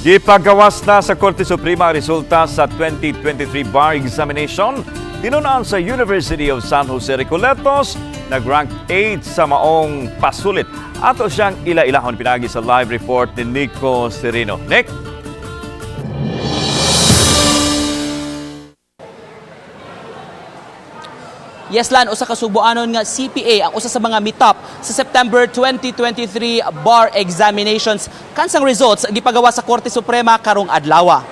Gipagawas na sa Korte Suprema ang resulta sa 2023 bar examination. Tinunaan sa University of San Jose Recoletos, nag-rank 8 sa maong pasulit. Ato siyang ila-ilahon pinagi sa live report ni Nico Serino. Nick? Yes, Lan, usa ka subuanon nga CPA ang usa sa mga mitop sa September 2023 bar examinations. Kansang results gipagawa sa Korte Suprema karong adlaw.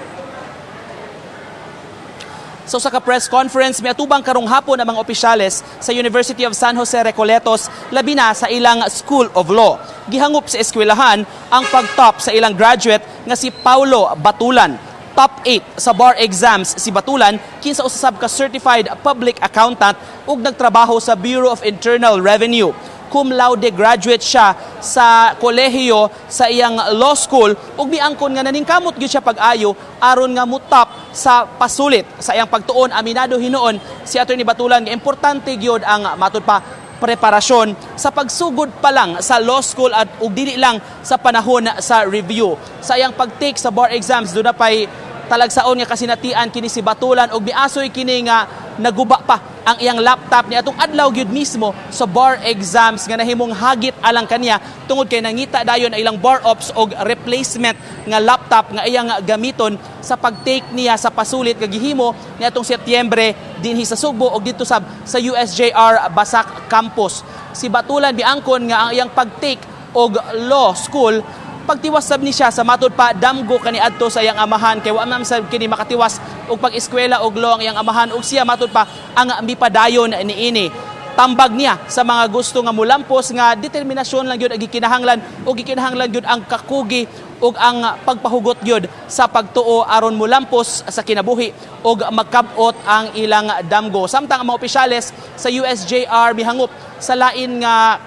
So sa press conference, may atubang karong hapon ang mga opisyales sa University of San Jose Recoletos, labi na sa ilang School of Law. Gihangup sa eskwelahan ang pagtop sa ilang graduate nga si Paulo Batulan. Top 8 sa bar exams si Batulan, kinsa usasab ka certified public accountant ug nagtrabaho sa Bureau of Internal Revenue. Cum laude graduate siya sa kolehiyo sa iyang law school ug miangkon nga naningkamot gyud siya pag-ayo aron nga mutop sa pasulit sa iyang pagtuon. Aminado hinuon si Attorney Batulan nga importante gyud ang matud pa preparasyon sa pagsugod pa lang sa law school at ug dili lang sa panahon sa review. Sa iyang pag-take sa bar exams doon na pay talagsaon nga kasinatian kini si Batulan ug miasoy kini nga naguba pa ang iyang laptop niya atong adlaw gyud mismo sa bar exams nga nahimong hagit alang kaniya tungod kay nangita dayon ang ilang bar ops og replacement nga laptop nga iyang gamiton sa pag-take niya sa pasulit nga gihimo niadtong Setyembre dinhi sa Sugbo ug dito sa USJR Basak Campus. Si Batulan biangkon nga ang iyang pag-take og law school pagtiwas ni siya sa matud pa damgo kaniadto sa iyang amahan kay wa man sab kini makatiwas og pag-eskwela og law ang iyang amahan ug siya matud pa ang mipadayon niini. Tambag niya sa mga gusto nga mulampos nga determinasyon lang gyud ang gikinahanglan ug gikinahanglan gyud ang kakugi ug ang pagpahugot gyud sa pagtuo aron mulampos sa kinabuhi ug magkabot ang ilang damgo. Samtang ang mga opisyales sa USJR mihangup sa lain nga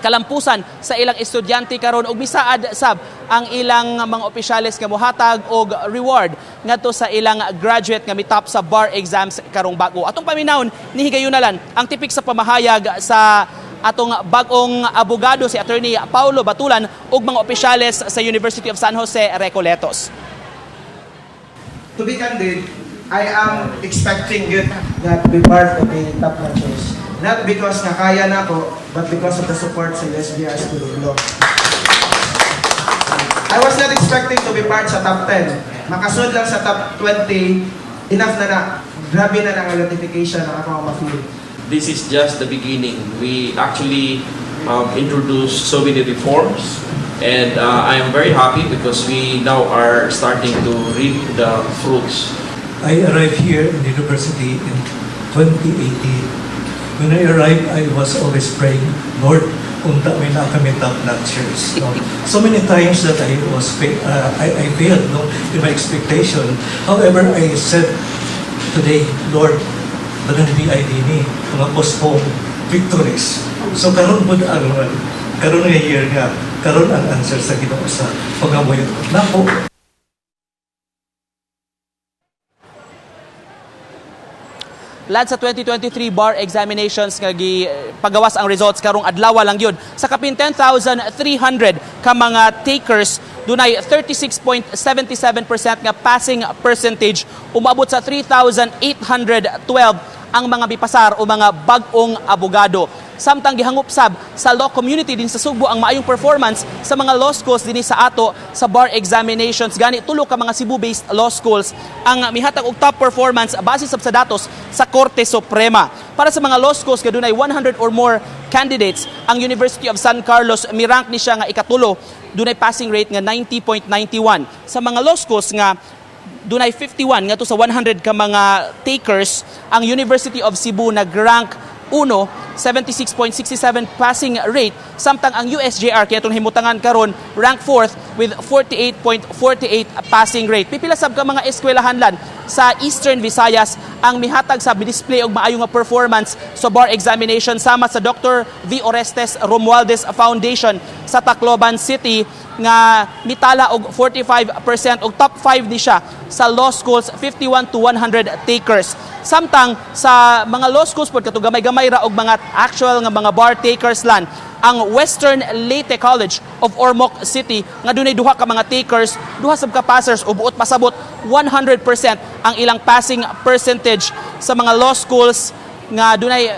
kalampusan sa ilang estudyante karon ug misaad sab ang ilang mga opisyales nga mohatag og reward ngadto sa ilang graduate nga mitop sa bar exams karong bag-o. Atong paminawon ni higayunalan ang tipik sa pamahayag sa atong bag-ong abogado si Attorney Paulo Batulan ug mga opisyales sa University of San Jose Recoletos. To be candid, I am expecting it that be part of the top notches. Not because na kaya na ako, but because of the support sa USJR School of Law. I was not expecting to be part sa top 10. Makasunod lang sa top 20, enough na grabe na ang ratification ng akong ma-feel. This is just the beginning. We actually introduced so many reforms, and I am very happy because we now are starting to reap the fruits. I arrived here in the university in 2018. When I arrived, I was always praying, Lord, unta may na kami top notchers. No? So many times that I failed in my expectation. However, I said today, Lord, bagan BID ni, mga postpone victories. So karon po karon nga year nga, karon ang answer sa Ginoo sa pagamoy nako. Lad sa 2023 bar examinations nga pagawas ang results karong adlaw lang yun. Sa kapin 10,300 ka mga takers, dunay 36.77% nga passing percentage, umabot sa 3,812 ang mga bipasar o mga bag-ong abogado. Samtang gihangup sab sa law community din sa Sugbo ang maayong performance sa mga law schools dinhi sa ato sa bar examinations. Gani tulo ka mga Cebu-based law schools ang mihatag og top performance base sa datos sa Korte Suprema. Para sa mga law schools nga dunay 100 or more candidates, ang University of San Carlos mirank ni siya nga ikatulo, dunay passing rate nga 90.91. Sa mga law schools nga dunay 51 nga to sa 100 ka mga takers, ang University of Cebu nag-rank 1, 76.67 passing rate, samtang ang USJR kaya itong himutangan karon rank 4th with 48.48 passing rate. Pipila sab ka mga eskwelahan lan sa Eastern Visayas ang mihatag sa display og maayo nga performance sa bar examination sama sa Dr. V. Orestes Romualdez Foundation sa Tacloban City nga mitala og 45% og top 5 ni siya sa law schools 51 to 100 takers. Samtang sa mga law schools pod kato gamay-gamay ra og mga actual nga mga bar takers lan ang Western Leyte College of Ormoc City nga dunay duha ka mga takers, duha sab ka passers o buot pasabot 100% ang ilang passing percentage sa mga law schools nga dunay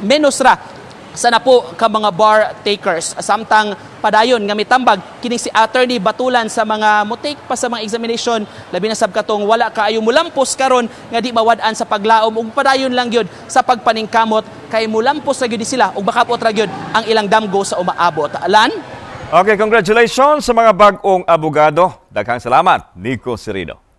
menos ra sa napo ka mga bar takers. Samtang padayon nga mitambag kining si Attorney Batulan sa mga mutake pa sa mga examination, labi na sab katong wala kaayo mulampos karon nga di mawad-an sa paglaom ug padayon lang gyud sa pagpaningkamot kay mulampos ra gyud sila ug makapot ra gyud ang ilang damgo sa umaabot. Alan? Okay, congratulations sa mga bag-ong abogado. Daghang salamat, Nico Sirido.